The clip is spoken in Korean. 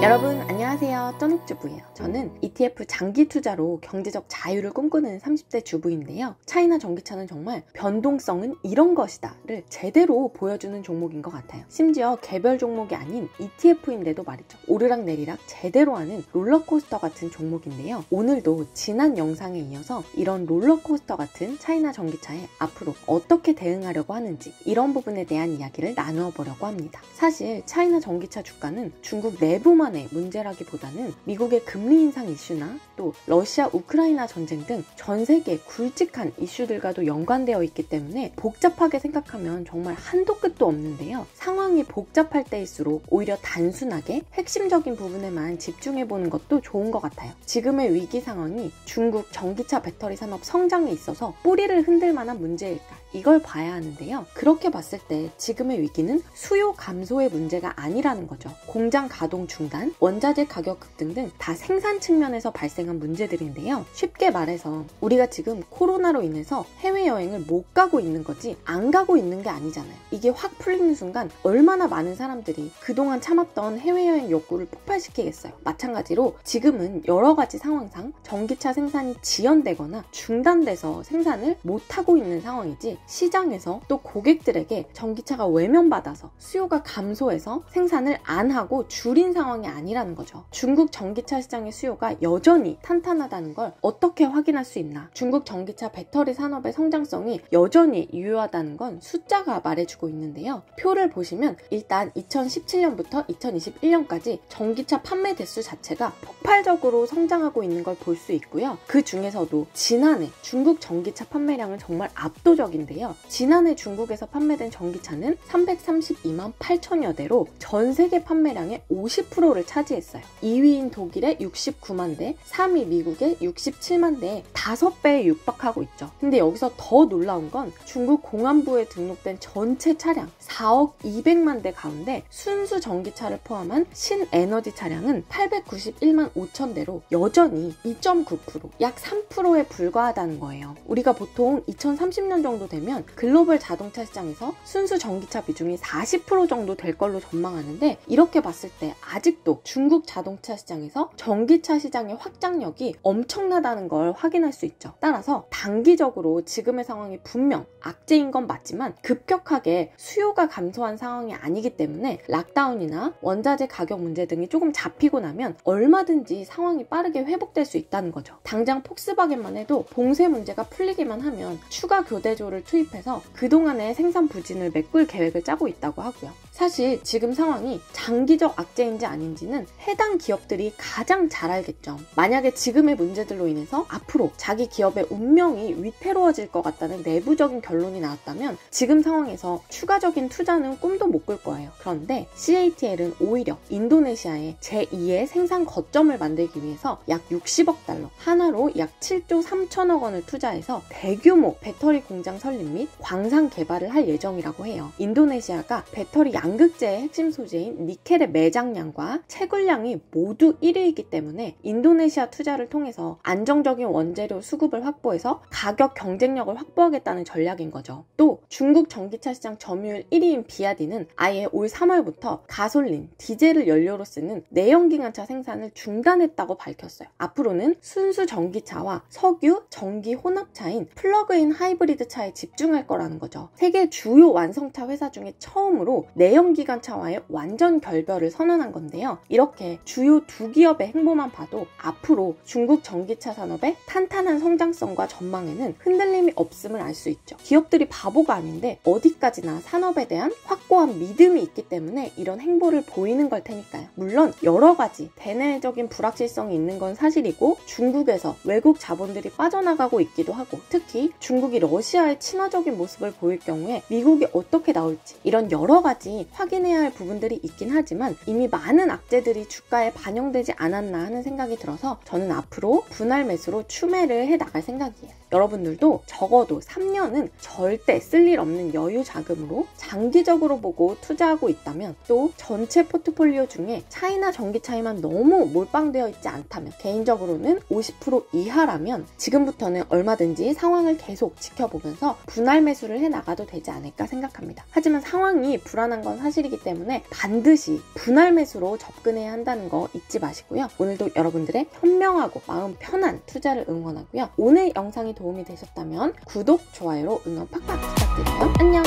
여러분 안녕하세요. 쩌닉주부예요. 저는 ETF 장기 투자로 경제적 자유를 꿈꾸는 30대 주부인데요. 차이나 전기차는 정말 변동성은 이런 것이다를 제대로 보여주는 종목인 것 같아요. 심지어 개별 종목이 아닌 ETF인데도 말이죠. 오르락내리락 제대로 하는 롤러코스터 같은 종목인데요. 오늘도 지난 영상에 이어서 이런 롤러코스터 같은 차이나 전기차에 앞으로 어떻게 대응하려고 하는지 이런 부분에 대한 이야기를 나누어 보려고 합니다. 사실 차이나 전기차 주가는 중국 내부만 문제라기보다는 미국의 금리 인상 이슈나 또 러시아 우크라이나 전쟁 등 전 세계 굵직한 이슈들과도 연관되어 있기 때문에 복잡하게 생각하면 정말 한도 끝도 없는데요. 상황이 복잡할 때일수록 오히려 단순하게 핵심적인 부분에만 집중해보는 것도 좋은 것 같아요. 지금의 위기 상황이 중국 전기차 배터리 산업 성장에 있어서 뿌리를 흔들 만한 문제일까? 이걸 봐야 하는데요. 그렇게 봤을 때 지금의 위기는 수요 감소의 문제가 아니라는 거죠. 공장 가동 중단, 원자재 가격 급등 등 다 생산 측면에서 발생한 문제들인데요. 쉽게 말해서 우리가 지금 코로나로 인해서 해외여행을 못 가고 있는 거지 안 가고 있는 게 아니잖아요. 이게 확 풀리는 순간 얼마나 많은 사람들이 그동안 참았던 해외여행 욕구를 폭발시키겠어요. 마찬가지로 지금은 여러 가지 상황상 전기차 생산이 지연되거나 중단돼서 생산을 못하고 있는 상황이지 시장에서 또 고객들에게 전기차가 외면받아서 수요가 감소해서 생산을 안 하고 줄인 상황이 아니라는 거죠. 중국 전기차 시장의 수요가 여전히 탄탄하다는 걸 어떻게 확인할 수 있나? 중국 전기차 배터리 산업의 성장성이 여전히 유효하다는 건 숫자가 말해주고 있는데요. 표를 보시면 일단 2017년부터 2021년까지 전기차 판매 대수 자체가 폭발적으로 성장하고 있는 걸 볼 수 있고요. 그 중에서도 지난해 중국 전기차 판매량은 정말 압도적인데요. 지난해 중국에서 판매된 전기차는 332만 8천여 대로 전 세계 판매량의 50%를 차지했어요. 2위인 독일의 69만 대, 3위 미국의 67만 대에 5배에 육박하고 있죠. 근데 여기서 더 놀라운 건 중국 공안부에 등록된 전체 차량 4억 200만 대 가운데 순수 전기차를 포함한 신에너지 차량은 891만 5천 대로 여전히 2.9%, 약 3%에 불과하다는 거예요. 우리가 보통 2030년 정도 되면 글로벌 자동차 시장에서 순수 전기차 비중이 40% 정도 될 걸로 전망하는데 이렇게 봤을 때 아직도 중국 자동차 시장에서 전기차 시장의 확장력이 엄청나다는 걸 확인할 수 있죠. 따라서 단기적으로 지금의 상황이 분명 악재인 건 맞지만 급격하게 수요가 감소한 상황이 아니기 때문에 락다운이나 원자재 가격 문제 등이 조금 잡히고 나면 얼마든지 상황이 빠르게 회복될 수 있다는 거죠. 당장 폭스바겐만 해도 봉쇄 문제가 풀리기만 하면 추가 교대조를 투입해서 그동안의 생산 부진을 메꿀 계획을 짜고 있다고 하고요. 사실 지금 상황이 장기적 악재인지 아닌지는 해당 기업들이 가장 잘 알겠죠. 만약에 지금의 문제들로 인해서 앞으로 자기 기업의 운명이 위태로워질 것 같다는 내부적인 결론이 나왔다면 지금 상황에서 추가적인 투자는 꿈도 못 꿀 거예요. 그런데 CATL은 오히려 인도네시아에 제2의 생산 거점을 만들기 위해서 약 60억 달러, 하나로 약 7조 3천억 원을 투자해서 대규모 배터리 공장 설립 및 광산 개발을 할 예정이라고 해요. 인도네시아가 배터리 양극재의 핵심 소재인 니켈의 매장량과 채굴량이 모두 1위이기 때문에 인도네시아 투자를 통해서 안정적인 원재료 수급을 확보해서 가격 경쟁력을 확보하겠다는 전략인 거죠. 또 중국 전기차 시장 점유율 1위인 비아디는 아예 올 3월부터 가솔린, 디젤을 연료로 쓰는 내연기관차 생산을 중단했다고 밝혔어요. 앞으로는 순수 전기차와 석유, 전기 혼합차인 플러그인 하이브리드 차에 집중할 거라는 거죠. 세계 주요 완성차 회사 중에 처음으로 내연기관차와의 완전 결별을 선언한 건데요. 이렇게 주요 두 기업의 행보만 봐도 앞으로 중국 전기차 산업의 탄탄한 성장성과 전망에는 흔들림이 없음을 알 수 있죠. 기업들이 바보가 아닌데 어디까지나 산업에 대한 확고한 믿음이 있기 때문에 이런 행보를 보이는 걸 테니까요. 물론 여러 가지 대내적인 불확실성이 있는 건 사실이고 중국에서 외국 자본들이 빠져나가고 있기도 하고 특히 중국이 러시아의 친화적인 모습을 보일 경우에 미국이 어떻게 나올지 이런 여러 가지 확인해야 할 부분들이 있긴 하지만 이미 많은 악재들이 주가에 반영되지 않았나 하는 생각이 들어서 저는 앞으로 분할 매수로 추매를 해 나갈 생각이에요. 여러분들도 적어도 3년은 절대 쓸 일 없는 여유 자금으로 장기적으로 보고 투자하고 있다면 또 전체 포트폴리오 중에 차이나 전기차에만 너무 몰빵되어 있지 않다면 개인적으로는 50% 이하라면 지금부터는 얼마든지 상황을 계속 지켜보면서 분할 매수를 해 나가도 되지 않을까 생각합니다. 하지만 상황이 불안한 건 건 사실이기 때문에 반드시 분할 매수로 접근해야 한다는 거 잊지 마시고요. 오늘도 여러분들의 현명하고 마음 편한 투자를 응원하고요. 오늘 영상이 도움이 되셨다면 구독, 좋아요로 응원 팍팍 부탁드려요. 안녕!